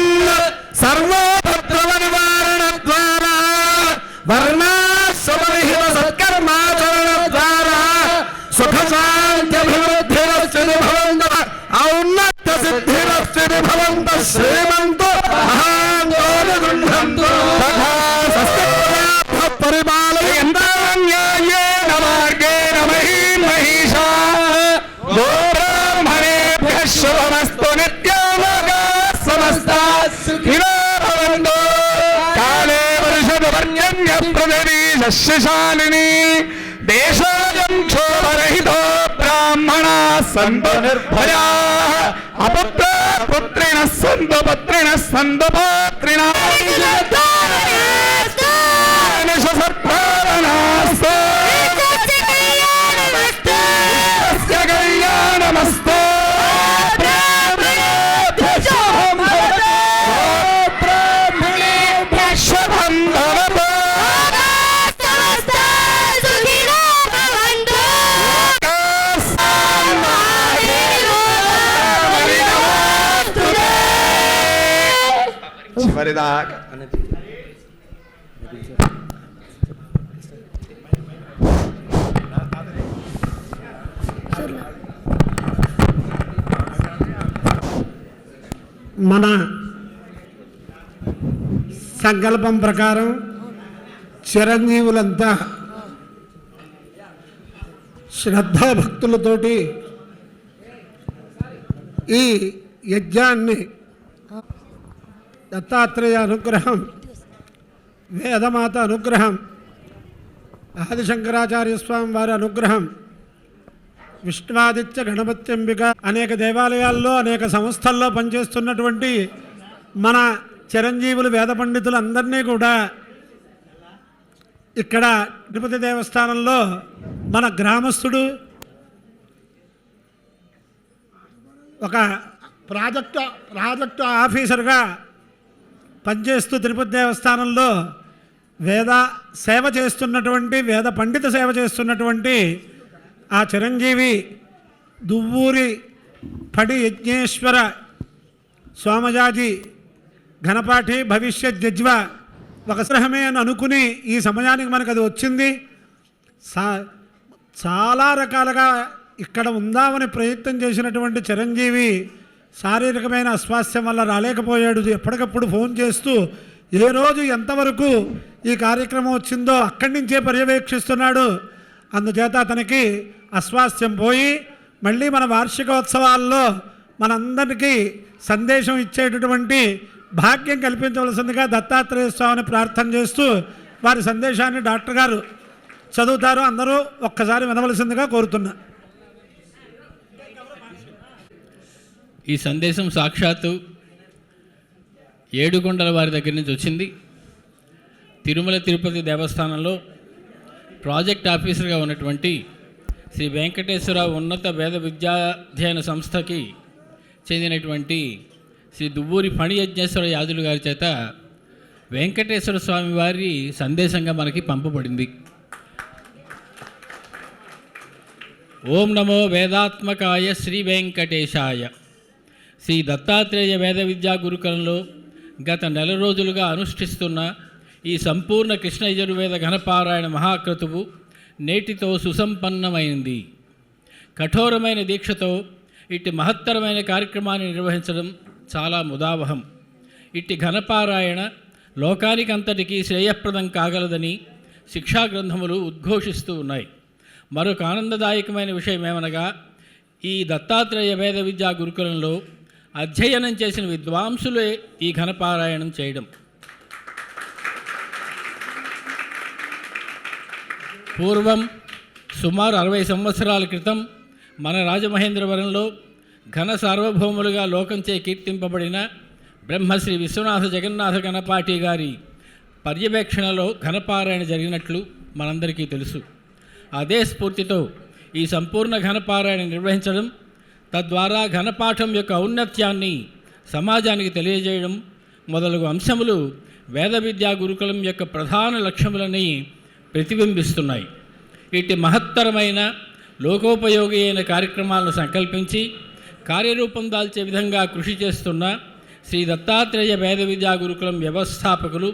సర్వోపద్రవ నివారణ ద్వారా వర్ణాశ్రమవిహిత సత్కర్మాచరణ ద్వారా సుఖ శాంత్యభివృద్ధిరస్య భవంతః ఔన్నత్య సిద్ధిరస్య భవంతః శ్రీమంతో మహాంగోని గృహంతో తథా పరిపాలయంతాన్యాయేన మార్గేణ మహీమహీషా గో బ్రాహ్మణేభ్యః శుభమస్తు నిత్యాలోకాః సమస్తాః సుఖినో భవంతు కాలే వర్షతు పర్జన్య పృథివీ సస్యశాలినీ దేశోऽयं క్షోభరహితో బ్రాహ్మణాः సంతు నిర్భయాः అపుత్ర పుత్రిణ సందు పుత్రిణ సందు పుత్రిణ కళ్యాణమస్తు చివరిదాకా మన సంకల్పం ప్రకారం చిరంజీవులంతా శ్రద్ధాభక్తులతోటి ఈ యజ్ఞాన్ని దత్తాత్రేయ అనుగ్రహం, వేదమాత అనుగ్రహం, ఆదిశంకరాచార్య స్వామి వారి అనుగ్రహం, విష్ణువాదిత్య గణపత్యంబిక అనేక దేవాలయాల్లో అనేక సంస్థల్లో పనిచేస్తున్నటువంటి మన చిరంజీవులు వేద పండితులు అందరినీ కూడా ఇక్కడ తిరుపతి దేవస్థానంలో మన గ్రామస్తుడు ఒక ప్రాజెక్టు ఆఫీసర్గా పనిచేస్తూ తిరుపతి దేవస్థానంలో వేద సేవ చేస్తున్నటువంటి వేద పండిత సేవ చేస్తున్నటువంటి ఆ చిరంజీవి దువ్వూరి పడి యజ్ఞేశ్వర సోమయాజి ఘనపాఠి భవిష్యత్ జజ్వ ఒక గ్రహమే అని అనుకుని ఈ సమయానికి మనకు అది వచ్చింది. చాలా రకాలుగా ఇక్కడ ఉందామని ప్రయత్నం చేసినటువంటి చిరంజీవి శారీరకమైన అస్వాస్థ్యం వల్ల రాలేకపోయాడు. ఎప్పటికప్పుడు ఫోన్ చేస్తూ ఏ రోజు ఎంతవరకు ఈ కార్యక్రమం వచ్చిందో అక్కడి నుంచే పర్యవేక్షిస్తున్నాడు. అందుచేత అతనికి అస్వాస్థ్యం పోయి మళ్ళీ మన వార్షికోత్సవాల్లో మనందరికీ సందేశం ఇచ్చేటటువంటి భాగ్యం కల్పించవలసిందిగా దత్తాత్రేయ స్వామిని ప్రార్థన చేస్తూ వారి సందేశాన్ని డాక్టర్ గారు చదువుతారు. అందరూ ఒక్కసారి వినవలసిందిగా కోరుతున్నా. ఈ సందేశం సాక్షాత్తు ఏడుకొండల వారి దగ్గర నుంచి వచ్చింది. తిరుమల తిరుపతి దేవస్థానంలో ప్రాజెక్ట్ ఆఫీసర్గా ఉన్నటువంటి శ్రీ వెంకటేశ్వర ఉన్నత వేద విద్యాధ్యయన సంస్థకి చెందినటువంటి శ్రీ దువ్వూరి ఫణి యజ్ఞేశ్వర యాజులు గారి చేత వెంకటేశ్వర స్వామి వారి సందేశంగా మనకి పంపబడింది. ఓం నమో వేదాత్మకాయ శ్రీ వెంకటేశాయ. శ్రీ దత్తాత్రేయ వేద విద్యా గురుకులంలో గత నెల రోజులుగా అనుష్ఠిస్తున్న ఈ సంపూర్ణ కృష్ణ యజుర్వేద ఘనపారాయణ మహాక్రతువు నేటితో సుసంపన్నమైంది. కఠోరమైన దీక్షతో ఇట్టి మహత్తరమైన కార్యక్రమాన్ని నిర్వహించడం చాలా ముదావహం. ఇట్టి ఘనపారాయణ లోకానికంతటికీ శ్రేయప్రదం కాగలదని శిక్షా గ్రంథములు ఉద్ఘోషిస్తూ ఉన్నాయి. మరొక ఆనందదాయకమైన విషయం ఏమనగా ఈ దత్తాత్రేయ వేద విద్యా గురుకులంలో అధ్యయనం చేసిన విద్వాంసులే ఈ ఘనపారాయణం చేయడం. పూర్వం సుమారు 60 సంవత్సరాల క్రితం మన రాజమహేంద్రవరంలో ఘన సార్వభౌములుగా లోకంచే కీర్తింపబడిన బ్రహ్మశ్రీ విశ్వనాథ జగన్నాథ గణపాటి గారి పర్యవేక్షణలో ఘనపారాయణ జరిగినట్లు మనందరికీ తెలుసు. అదే స్ఫూర్తితో ఈ సంపూర్ణ ఘనపారాయణ నిర్వహించడం, తద్వారా ఘనపాఠం యొక్క ఔన్నత్యాన్ని సమాజానికి తెలియజేయడం మొదలగు అంశములు వేద విద్యా గురుకులం యొక్క ప్రధాన లక్ష్యములని ప్రతిబింబిస్తున్నాయి. ఇట్టి మహత్తరమైన లోకోపయోగి అయిన కార్యక్రమాలను సంకల్పించి కార్యరూపం దాల్చే విధంగా కృషి చేస్తున్న శ్రీ దత్తాత్రేయ వేద విద్యా గురుకులం వ్యవస్థాపకులు,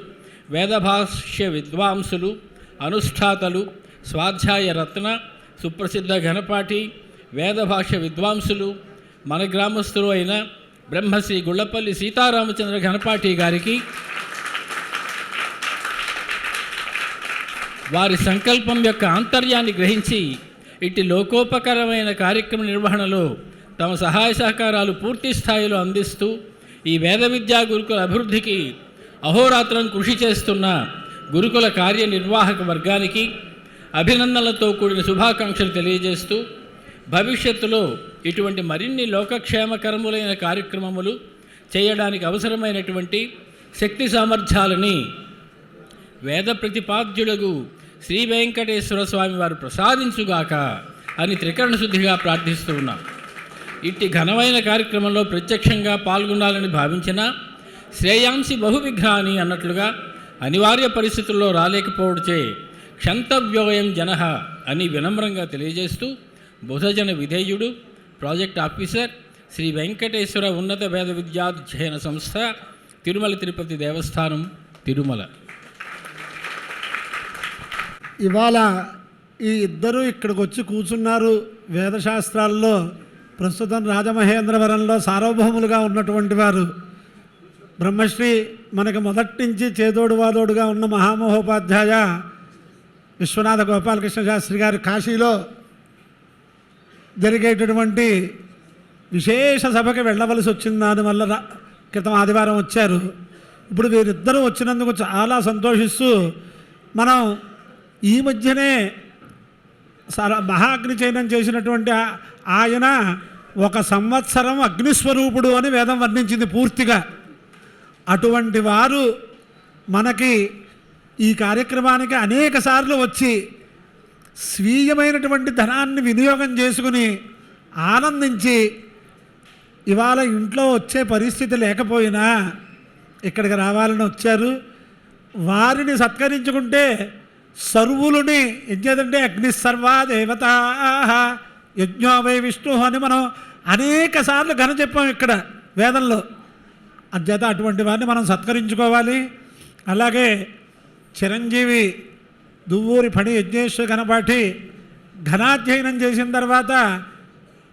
వేదభాష్య విద్వాంసులు, అనుష్ఠాతలు, స్వాధ్యాయ రత్న, సుప్రసిద్ధ ఘనపాటి, వేదభాష్య విద్వాంసులు, మన గ్రామస్తులు అయిన బ్రహ్మశ్రీ గుళ్ళపల్లి సీతారామచంద్ర ఘనపాటి గారికి వారి సంకల్పం యొక్క ఆంతర్యాన్ని గ్రహించి ఇట్టి లోకోపకరమైన కార్యక్రమ నిర్వహణలో తమ సహాయ సహకారాలు పూర్తి స్థాయిలో అందిస్తూ ఈ వేద విద్యా గురుకుల అభివృద్ధికి అహోరాత్రం కృషి చేస్తున్న గురుకుల కార్యనిర్వాహక వర్గానికి అభినందనలతో కూడిన శుభాకాంక్షలు తెలియజేస్తూ భవిష్యత్తులో ఇటువంటి మరిన్ని లోకక్షేమకరములైన కార్యక్రమములు చేయడానికి అవసరమైనటువంటి శక్తి సామర్థ్యాలని వేద ప్రతిపాద్యులకు శ్రీ వెంకటేశ్వర స్వామి వారు ప్రసాదించుగాక అని త్రికరణ శుద్ధిగా ప్రార్థిస్తూ ఉన్నాం. ఇట్టి ఘనమైన కార్యక్రమంలో ప్రత్యక్షంగా పాల్గొనాలని భావించిన శ్రేయాంసి బహువిఘ్నాని అన్నట్లుగా అనివార్య పరిస్థితుల్లో రాలేకపోవడచే క్షంతవ్యోయం జనః అని వినమ్రంగా తెలియజేస్తూ బుధజన విధేయుడు ప్రాజెక్ట్ ఆఫీసర్ శ్రీ వెంకటేశ్వర ఉన్నత వేద విద్యాధ్యయన సంస్థ తిరుమల తిరుపతి దేవస్థానం తిరుమల. ఇవాళ ఈ ఇద్దరు ఇక్కడికి వచ్చి కూర్చున్నారు. వేదశాస్త్రాల్లో ప్రస్తుతం రాజమహేంద్రవరంలో సార్వభౌములుగా ఉన్నటువంటి వారు బ్రహ్మశ్రీ మనకి మొదటి నుంచి చేదోడు వాదోడుగా ఉన్న మహామహోపాధ్యాయ విశ్వనాథ గోపాలకృష్ణ శాస్త్రి గారు కాశీలో జరిగేటటువంటి విశేష సభకి వెళ్ళవలసి వచ్చింది. దానివల్ల క్రితం ఆదివారం వచ్చారు. ఇప్పుడు వీరిద్దరూ వచ్చినందుకు చాలా సంతోషిస్తూ మనం ఈ మధ్యనే మహాగ్ని చయనం చేసినటువంటి ఆయన 1 సంవత్సరం అగ్నిస్వరూపుడు అని వేదం వర్ణించింది పూర్తిగా. అటువంటి వారు మనకి ఈ కార్యక్రమానికి అనేక సార్లు వచ్చి స్వీయమైనటువంటి ధనాన్ని వినియోగం చేసుకుని ఆనందించి ఇవాళ ఇంట్లో వచ్చే పరిస్థితి లేకపోయినా ఇక్కడికి రావాలని వచ్చారు. వారిని సత్కరించుకుంటే సర్వులని ఎంచేదంటే అగ్నిసర్వా దేవతా యజ్ఞో వై విష్ణు అని మనం అనేక సార్లు ఘన చెప్పాం ఇక్కడ వేదంలో. అంచేత అటువంటి వారిని మనం సత్కరించుకోవాలి. అలాగే చిరంజీవి దువ్వూరి ఫణి యజ్ఞేశ్వర ఘనపాఠి ఘనాధ్యయనం చేసిన తర్వాత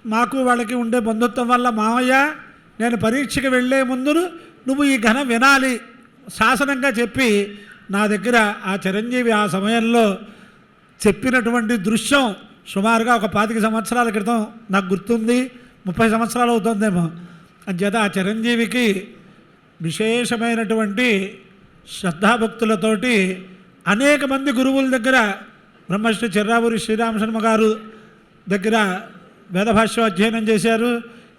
మాకు వాళ్ళకి ఉండే బంధుత్వం వల్ల మామయ్య నేను పరీక్షకి వెళ్ళే ముందు నువ్వు ఈ ఘన వినాలి శాసనంగా చెప్పి నా దగ్గర ఆ చిరంజీవి ఆ సమయంలో చెప్పినటువంటి దృశ్యం సుమారుగా ఒక 25 సంవత్సరాల క్రితం నాకు గుర్తుంది. 30 సంవత్సరాలు అవుతుందేమో. అంచేత ఆ చిరంజీవికి విశేషమైనటువంటి శ్రద్ధాభక్తులతోటి అనేక మంది గురువుల దగ్గర బ్రహ్మశ్రీ చెర్రావూరి శ్రీరామశర్మ గారు దగ్గర వేదభాష్యం అధ్యయనం చేశారు.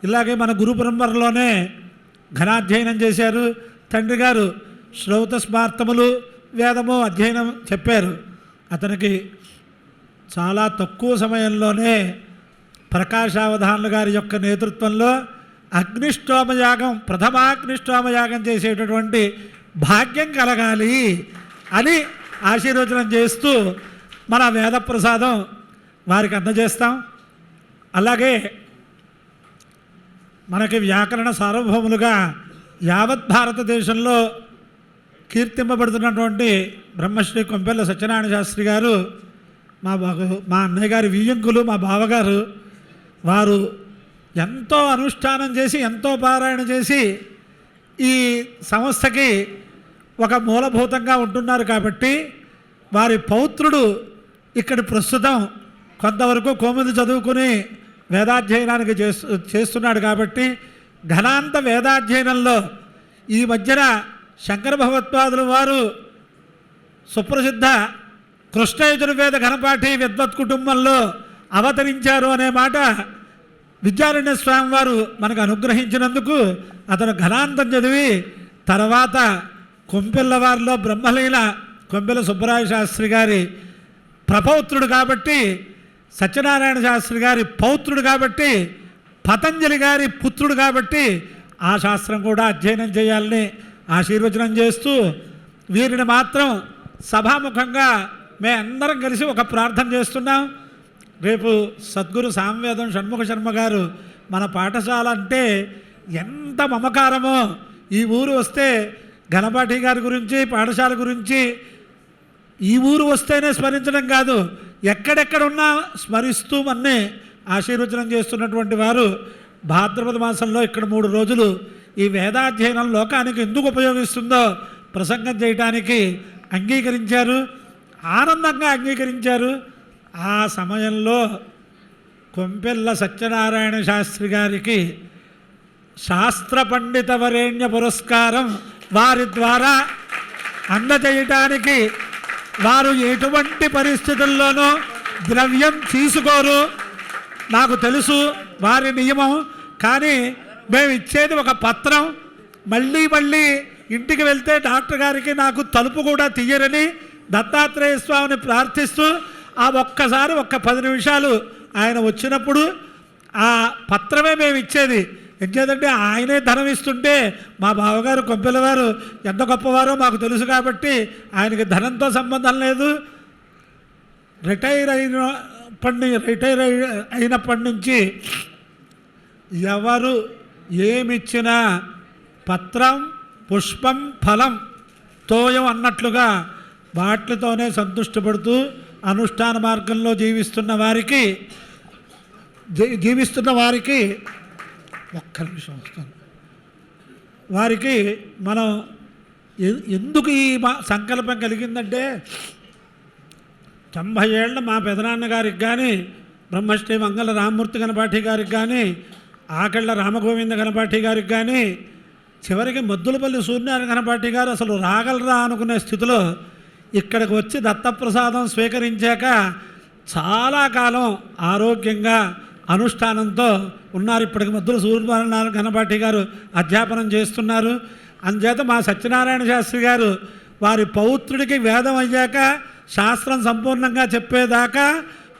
ఇలాగే మన గురు పరంపరలోనే ఘనాధ్యయనం చేశారు. తండ్రి గారు శ్రౌత స్మార్తములు వేదము అధ్యయనం చెప్పారు. అతనికి చాలా తక్కువ సమయంలోనే ప్రకాశావధానుల గారి యొక్క నేతృత్వంలో అగ్నిష్టోమయాగం ప్రథమాగ్నిష్టోమయాగం చేసేటటువంటి భాగ్యం కలగాలి అని ఆశీర్వచనం చేస్తూ మన వేద ప్రసాదం వారికి అందజేస్తాం. అలాగే మనకి వ్యాకరణ సార్వభౌములుగా యావత్ భారతదేశంలో కీర్తింపబడుతున్నటువంటి బ్రహ్మశ్రీ కొంపెల్ల సత్యనారాయణ శాస్త్రి గారు మా అన్నయ్య గారి వియ్యంకులు, మా బావగారు. వారు ఎంతో అనుష్ఠానం చేసి ఎంతో పారాయణ చేసి ఈ సంస్థకి ఒక మూలభూతంగా ఉంటున్నారు కాబట్టి వారి పౌత్రుడు ఇక్కడ ప్రస్తుతం కొంతవరకు కోమిది చదువుకుని వేదాధ్యయనానికి చేస్తున్నాడు కాబట్టి ఘనాంత వేదాధ్యయనంలో ఈ మధ్యన శంకర భగవత్పాదులు వారు సుప్రసిద్ధ కృష్ణయజుర్వేద ఘనపాఠి విద్వత్ కుటుంబంలో అవతరించారు అనే మాట విద్యారణ్య స్వామి వారు మనకు అనుగ్రహించినందుకు అతను ఘనాంతం చదివి తర్వాత కొంపెల్ల వారిలో బ్రహ్మలీల కొంపెల్ల సుబ్బరాయ శాస్త్రి గారి ప్రపౌత్రుడు కాబట్టి, సత్యనారాయణ శాస్త్రి గారి పౌత్రుడు కాబట్టి, పతంజలి గారి పుత్రుడు కాబట్టి ఆ శాస్త్రం కూడా అధ్యయనం చేయాలని ఆశీర్వచనం చేస్తూ వీరిని మాత్రం సభాముఖంగా మేమందరం కలిసి ఒక ప్రార్థన చేస్తున్నాం. రేపు సద్గురు సామవేదం షణ్ముఖ శర్మ గారు మన పాఠశాల అంటే ఎంత మమకారమో, ఈ ఊరు వస్తే ఘనపాఠి గారి గురించి పాఠశాల గురించి ఈ ఊరు వస్తేనే స్మరించడం కాదు, ఎక్కడెక్కడున్నా స్మరిస్తూ మన్నే ఆశీర్వచనం చేస్తున్నటువంటి వారు భాద్రపద మాసంలో ఇక్కడ 3 రోజులు ఈ వేదాధ్యయనం లోకానికి ఎందుకు ఉపయోగిస్తుందో ప్రసంగం చేయడానికి అంగీకరించారు, ఆనందంగా అంగీకరించారు. ఆ సమయంలో కొంపెల్ల సత్యనారాయణ శాస్త్రి గారికి శాస్త్ర పండిత వరేణ్య పురస్కారం వారి ద్వారా అందజేయటానికి వారు ఎటువంటి పరిస్థితుల్లోనూ ద్రవ్యం తీసుకోరు. నాకు తెలుసు వారి నియమం. కానీ మేము ఇచ్చేది ఒక పత్రం. మళ్ళీ మళ్ళీ ఇంటికి వెళ్తే డాక్టర్ గారికి నాకు తలుపు కూడా తీయరని దత్తాత్రేయ స్వామిని ప్రార్థిస్తూ ఆ ఒక్కసారి 10 నిమిషాలు ఆయన వచ్చినప్పుడు ఆ పత్రమే మేము ఇచ్చేది. ఎందుకంటే ఆయనే ధనం ఇస్తుంటే మా బావగారు కొబ్బెలవారు ఎంత గొప్పవారో మాకు తెలుసు కాబట్టి ఆయనకి ధనంతో సంబంధం లేదు. రిటైర్ అయినప్పటి నుంచి ఎవరు ఏమిచ్చినా పత్రం, పుష్పం, ఫలం, తోయం అన్నట్లుగా వాటితోనే సంతుష్టపడుతూ అనుష్ఠాన మార్గంలో జీవిస్తున్న వారికి ఒక్క నిమిషం వస్తాను. వారికి మనం ఎందుకు ఈ సంకల్పం కలిగిందంటే 90 ఏళ్ళ మా పెదనాన్న గారికి కానీ, బ్రహ్మశ్రీ మంగళ రామమూర్తి గణపాఠి గారికి కానీ, ఆకళ్ళ రామగోవింద గణపాఠి గారికి కానీ, చివరికి మద్దులపల్లి సూర్యనారాయణ గణపాఠి గారు అసలు రాగలరా అనుకునే స్థితిలో ఇక్కడికి వచ్చి దత్తప్రసాదం స్వీకరించాక చాలా కాలం ఆరోగ్యంగా అనుష్ఠానంతో ఉన్నారు. ఇప్పటికి మద్దుల సూర్యనారాయణ గణపాఠి గారు అధ్యాపనం చేస్తున్నారు. అందుచేత మా సత్యనారాయణ శాస్త్రి గారు వారి పౌత్రుడికి వేదం అయ్యాక శాస్త్రం సంపూర్ణంగా చెప్పేదాకా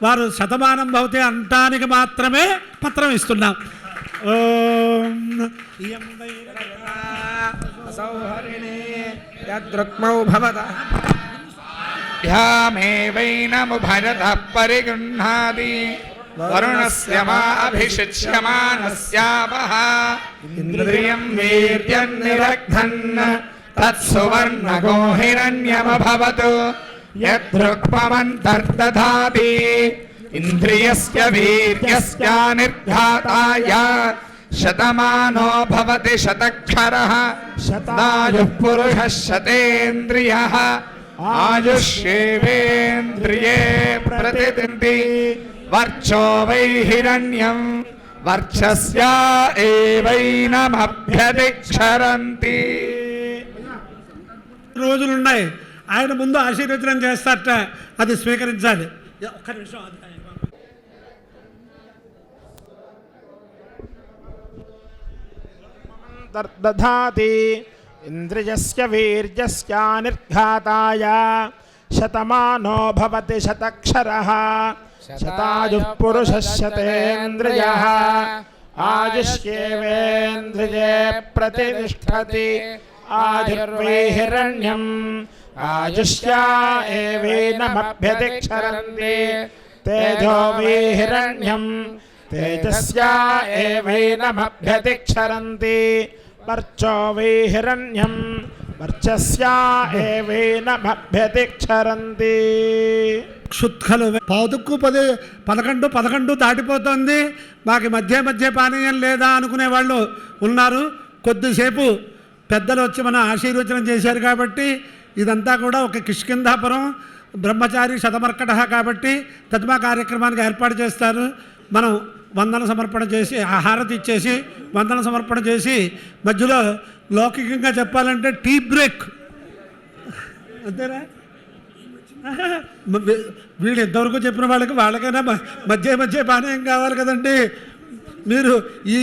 వారు శతమానం భవతే అంటానికి మాత్రమే పత్రం ఇస్తున్నాం. ధ్యామేవైనముభరతః పరిగృహ్ణాది వరుణస్య మా అభిషిచ్యమానస్యావః ఇంద్రియం వీర్యం నిరగ్ధన్ తత్సువర్ణగో హిరణ్యమభవతు యద్రుక్మమంతర్దధాతి ఇంద్రియస్య వీర్యస్య నిర్ఘాతాయ శతమానో భవతి శతక్షరః శతాయుః పురుషः శతేంద్రియः ఆయుష్యేవేంద్రియే ప్రతిదింతి వర్చో వై హిరణ్యం వర్చస్య ఏవైనమభ్యతిక్షరంతి. రోజులున్నాయి. ఆయన ముందు ఆశీర్వచనం చేస్తారట, అది స్వీకరించాలి. ఒక్క నిమిషం. దధాతి ఇంద్రియస్య వీర్యస్య నిర్ఘాతాయ శతమానో భవతి శతక్షరః శతాయుః పురుషः శతేంద్రియः ఆయుష్యేవేంద్రియే ప్రతిష్టతి ఆయుర్వై హిరణ్యం ఆయుష్య ఏవైనమభ్యతిక్షరంతి తేజో వై హిరణ్యం తేజస్య ఏవైనమభ్యతిక్షరంతి వర్చో వై హిరణ్యం వర్చస్య ఏవైనమభ్యతిక్షరంతి. క్షుత్కలు పావుతుక్కు 11 దాటిపోతుంది. మాకు మధ్య పానీయం లేదా అనుకునే వాళ్ళు ఉన్నారు. కొద్దిసేపు పెద్దలు వచ్చి మనం ఆశీర్వచనం చేశారు కాబట్టి ఇదంతా కూడా ఒక కిష్కింధాపురం బ్రహ్మచారి శతమర్కట కాబట్టి తద్మా కార్యక్రమానికి ఏర్పాటు చేస్తారు. మనం వందన సమర్పణ చేసి హారతి ఇచ్చేసి వందన సమర్పణ చేసి మధ్యలో లౌకికంగా చెప్పాలంటే టీ బ్రేక్ అంతేనా? వీళ్ళు ఎంతవరకు చెప్పిన వాళ్ళకైనా మధ్య పానీయం కావాలి కదండి. మీరు ఈ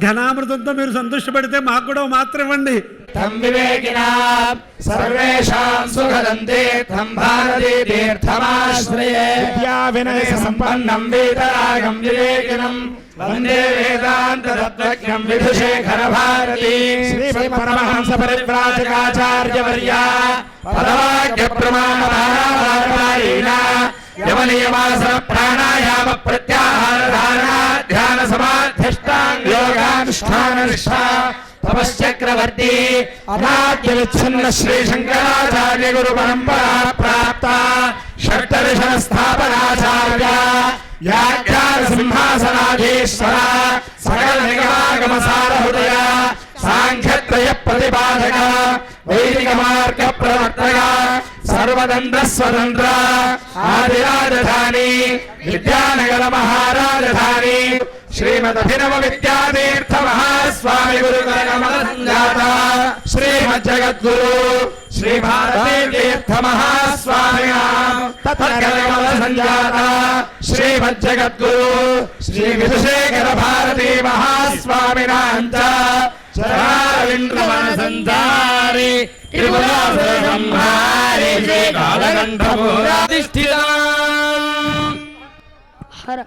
ఘనామృతంతో మీరు సంతోషపడితే మాకు కూడా మాత్రం ఇవ్వండి. తం వివేకినాం సర్వేషాం సుఖదం తీర్థం భారతీ తీర్థమాశ్రయే విద్యా వినయ సంపన్నం వీతరాగం వివేకినం వందే వేదాంత తత్వజ్ఞం విధుశేఖర భారతీ శ్రీ పరమహంస పరివ్రాజకాచార్య వర్యా పదవాక్య ప్రమాణ పారాయణ యమనియమాసన ప్రాణాయామ ప్రత్యాహార ధారణ ధ్యాన సమాధిష్టాంగ యోగానుష్ఠాన నిష్ఠా తపశ్చక్రవర్తి అనాద్య విచ్ఛిన్న శ్రీ శంకరాచార్య గురు పరంపరా ప్రాప్త షట్దర్శన స్థాపనాచార్య వ్యాఖ్యాన సింహాసనాధీశ్వర సకల నిగమాగమ సార హృదయ సాంఖ్యత్రయ ప్రతిపాదక వైదిక మార్గ ప్రవర్తక సర్వతంత్ర స్వతంత్ర ఆదిరాజధాని విద్యానగర మహారాజధాని శ్రీమదభినవ విద్యాతీర్థ మహాస్వామి గురుకుల సంజాత శ్రీమజ్జగద్గురు శ్రీ భారతీ తీర్థ మహాస్వామినాం తత్కమల సంజాత శ్రీమజ్జగద్గురు శ్రీ విధుశేఖర భారతీ మహాస్వామినాం చ చరారవింద్రమణ సంధారి త్రిపురాసుర సంహారి శ్రీ కాలకంఠ మూలాధిష్ఠితాం హర